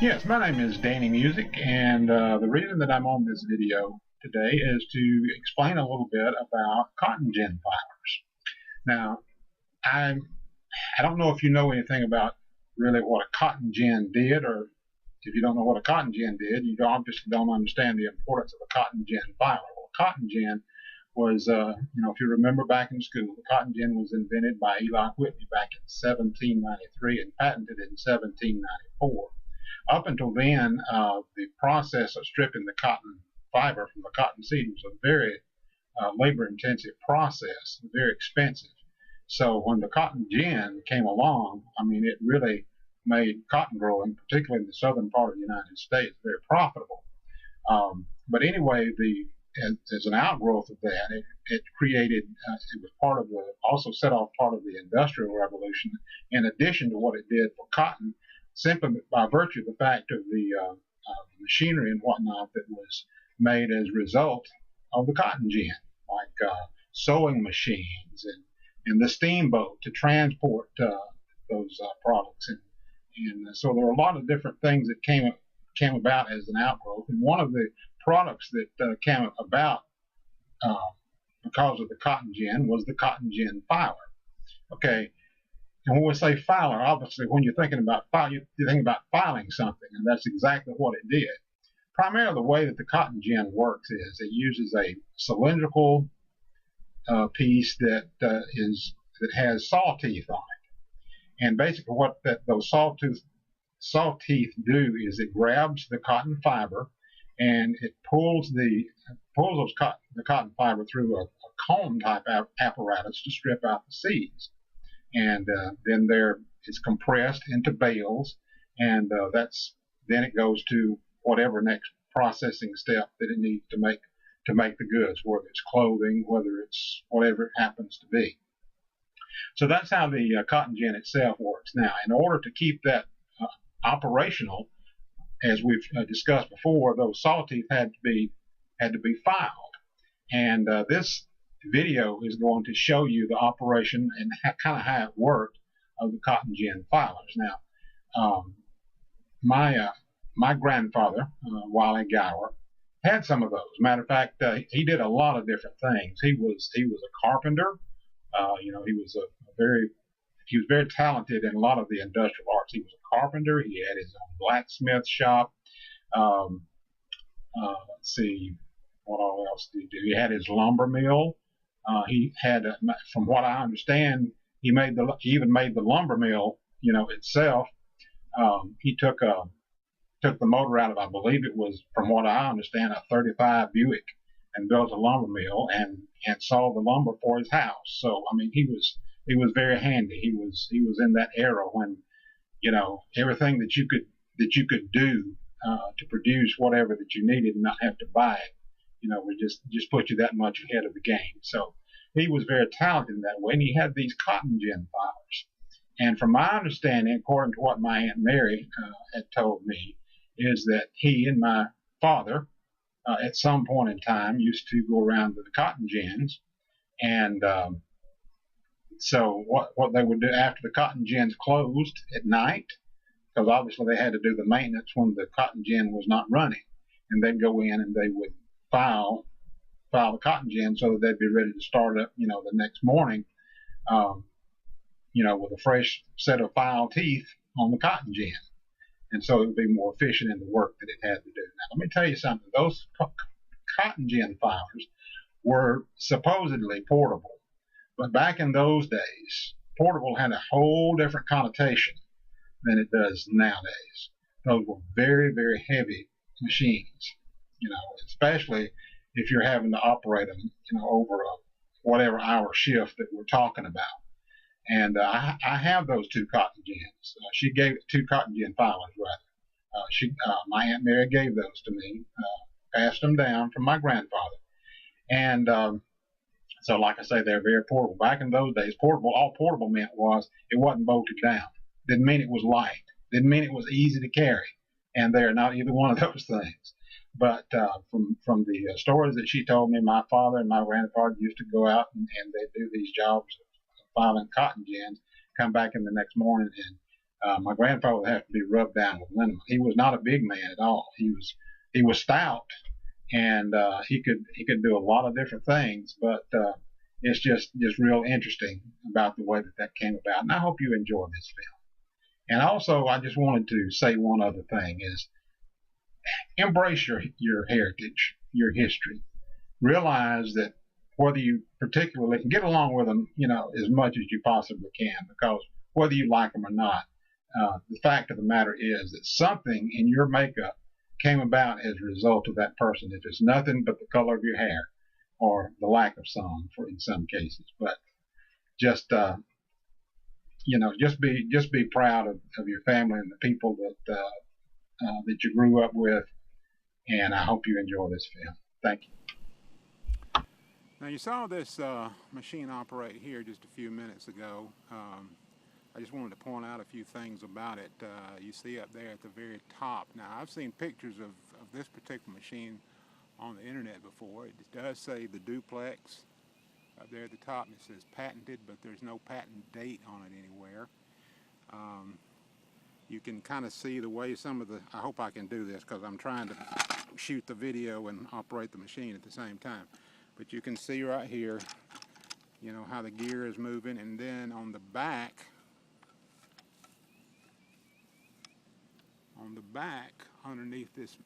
Yes, my name is Danny Music, and the reason that I'm on this video today is to explain a little bit about cotton gin fibers. Now, I I don't know if you know anything about really what a cotton gin did, or if you don't know what a cotton gin did, you obviously don't understand the importance of a cotton gin fiber. Well, cotton gin was, if you remember back in school, the cotton gin was invented by Eli Whitney back in 1793 and patented in 1794. Up until then, the process of stripping the cotton fiber from the cotton seed was a very labor-intensive process, very expensive. So when the cotton gin came along, I mean, it really made cotton growing, particularly in the southern part of the United States, very profitable. But anyway, as an outgrowth of that, it created, it was part of also set off part of the Industrial Revolution, in addition to what it did for cotton, simply by virtue of the fact of the machinery and whatnot that was made as a result of the cotton gin, like sewing machines and the steamboat to transport those products. And so there were a lot of different things that came about as an outgrowth. And one of the products that came about because of the cotton gin was the cotton gin filer. Okay, and when we say filer, obviously when you're thinking about file, you think about filing something, and that's exactly what it did. Primarily the way that the cotton gin works is it uses a cylindrical piece that has saw teeth on it. And basically what those saw teeth do is it grabs the cotton fiber and it pulls the cotton fiber through a comb type apparatus to strip out the seeds. And then it's compressed into bales, and then it goes to whatever next processing step that it needs to make the goods, whether it's clothing, whether it's whatever it happens to be. So that's how the cotton gin itself works. Now, in order to keep that operational, as we've discussed before, those saw teeth had to be filed, and this video is going to show you the operation and kind of how it worked of the cotton gin filers. Now, my grandfather, Wiley Gower, had some of those. Matter of fact, he did a lot of different things. He was a carpenter. He was very talented in a lot of the industrial arts. He was a carpenter. He had his own blacksmith shop. Let's see, what all else did he do? He had his lumber mill. He had, from what I understand, he even made the lumber mill, itself. He took the motor out of, I believe it was, from what I understand, a 35 Buick, and built a lumber mill and sawed the lumber for his house. So I mean, he was very handy. He was in that era when, everything that you could do to produce whatever that you needed and not have to buy it, would just put you that much ahead of the game. So he was very talented in that way, and he had these cotton gin filers. And from my understanding, according to what my Aunt Mary had told me, is that he and my father, at some point in time, used to go around to the cotton gins, and so what they would do after the cotton gins closed at night, because obviously they had to do the maintenance when the cotton gin was not running, and they'd go in and they would file the cotton gin so that they'd be ready to start up, the next morning, with a fresh set of file teeth on the cotton gin. And so it would be more efficient in the work that it had to do. Now, let me tell you something. Those cotton gin filers were supposedly portable. But back in those days, portable had a whole different connotation than it does nowadays. Those were very, very heavy machines, especially if you're having to operate them, over a whatever hour shift that we're talking about. And I have those two cotton gins. She gave two cotton gin filers, rather. My Aunt Mary gave those to me, passed them down from my grandfather. And so, like I say, they're very portable. Back in those days, all portable meant was it wasn't bolted down. Didn't mean it was light. Didn't mean it was easy to carry. And they're not either one of those things. But from the stories that she told me, my father and my grandfather used to go out and they'd do these jobs of filing cotton gins, come back in the next morning and My grandfather would have to be rubbed down with liniment. He was not a big man at all. He was stout, and he could do a lot of different things. But it's just real interesting about the way that came about. And I hope you enjoy this film. And also, I just wanted to say one other thing: is embrace your heritage, your history. Realize that whether you particularly can get along with them, as much as you possibly can, because whether you like them or not, the fact of the matter is that something in your makeup came about as a result of that person. If it's nothing but the color of your hair or the lack of some, in some cases, but just just be proud of your family and the people that you grew up with. And I hope you enjoy this film. Thank you. Now you saw this machine operate here just a few minutes ago. I just wanted to point out a few things about it. You see up there at the very top. Now I've seen pictures of this particular machine on the internet before. It does say the duplex up there at the top, and it says patented, but there's no patent date on it anywhere. You can kind of see the way some of the, I hope I can do this because I'm trying to shoot the video and operate the machine at the same time. But you can see right here, how the gear is moving, and then on the back, underneath this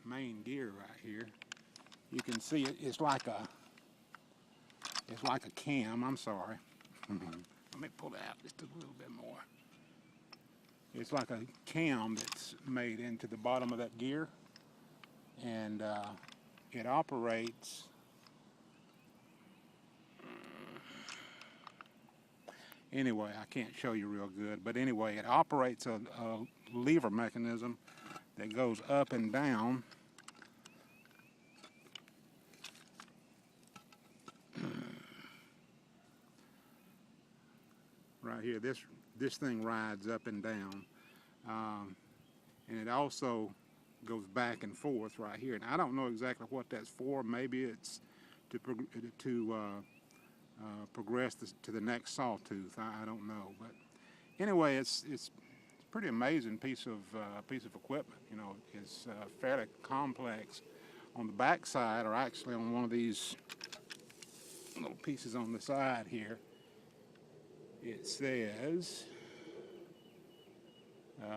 main gear right here, you can see it's like a cam. I'm sorry. Let me pull it out just a little bit more. It's like a cam that's made into the bottom of that gear, and it operates. Anyway, I can't show you real good, but anyway, it operates a lever mechanism that goes up and down. Right here, this thing rides up and down, and it also goes back and forth right here. And I don't know exactly what that's for. Maybe it's to progress to the next sawtooth. I don't know, but anyway, it's a pretty amazing piece of equipment. It's fairly complex. On the back side, or actually on one of these little pieces on the side here, it says the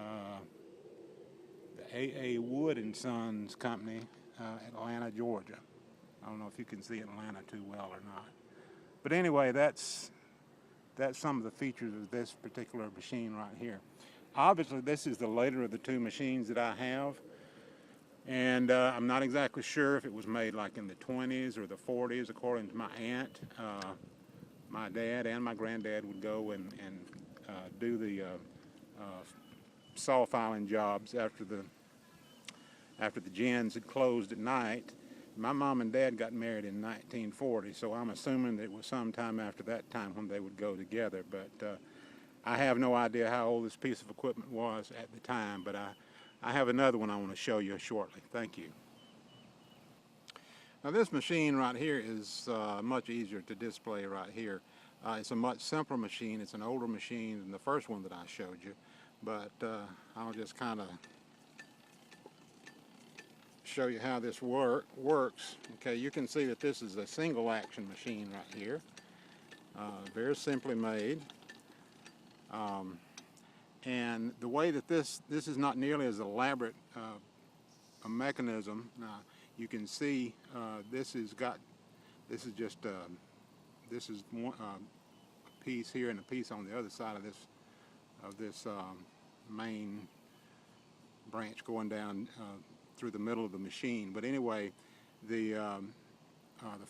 A.A. Wood and Sons Company, Atlanta, Georgia. I don't know if you can see Atlanta too well or not. But anyway, that's some of the features of this particular machine right here. Obviously, this is the later of the two machines that I have, and I'm not exactly sure if it was made like in the 20s or the 40s. According to my aunt, my dad and my granddad would go and do the saw filing jobs after the gins had closed at night. My mom and dad got married in 1940, so I'm assuming that it was sometime after that time when they would go together. But I have no idea how old this piece of equipment was at the time, but I have another one I want to show you shortly. Thank you. Now this machine right here is much easier to display right here. It's a much simpler machine. It's an older machine than the first one that I showed you, but I'll just kind of show you how this works. Okay, you can see that this is a single action machine right here, very simply made, and the way that this is not nearly as elaborate a mechanism. Now you can see this is one piece here and a piece on the other side of this main branch going down through the middle of the machine. But anyway, the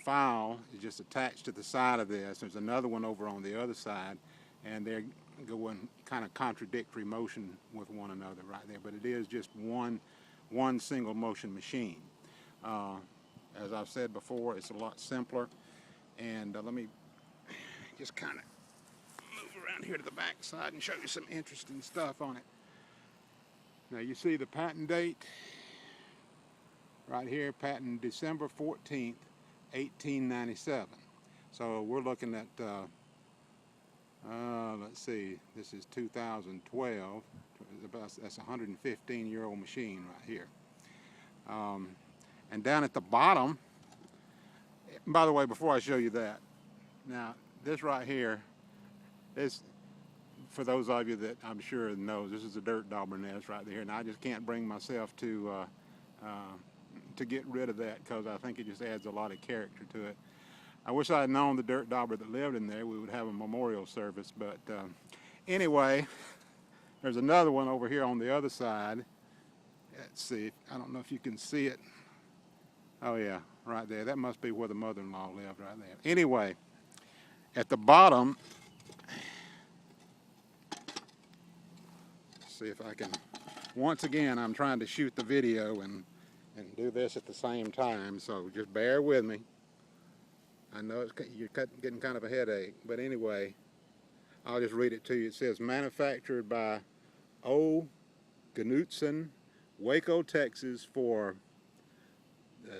file is just attached to the side of this. There's another one over on the other side, and they're going kind of contradictory motion with one another right there. But it is just one single motion machine. As I've said before, it's a lot simpler. And let me just kind of move around here to the back side and show you some interesting stuff on it. Now you see the patent date right here, patent December 14th, 1897. So we're looking at Let's see, this is 2012. That's a 115-year-old machine right here. And down at the bottom, by the way, before I show you that, now this right here, this, for those of you that I'm sure knows, this is a dirt dauber nest right there, and I just can't bring myself to get rid of that because I think it just adds a lot of character to it. I wish I had known the dirt dauber that lived in there. We would have a memorial service, but anyway, there's another one over here on the other side. Let's see, I don't know if you can see it. Oh yeah, right there. That must be where the mother-in-law lived right there. Anyway, at the bottom, see if I can, once again, I'm trying to shoot the video and do this at the same time, so just bear with me. I know you're getting kind of a headache, but anyway, I'll just read it to you. It says, manufactured by O. Knutson, Waco, Texas, for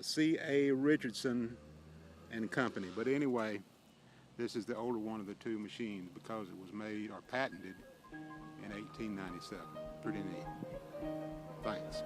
C.A. Richardson and Company. But anyway, this is the older one of the two machines because it was made or patented in 1897. Pretty neat. Thanks.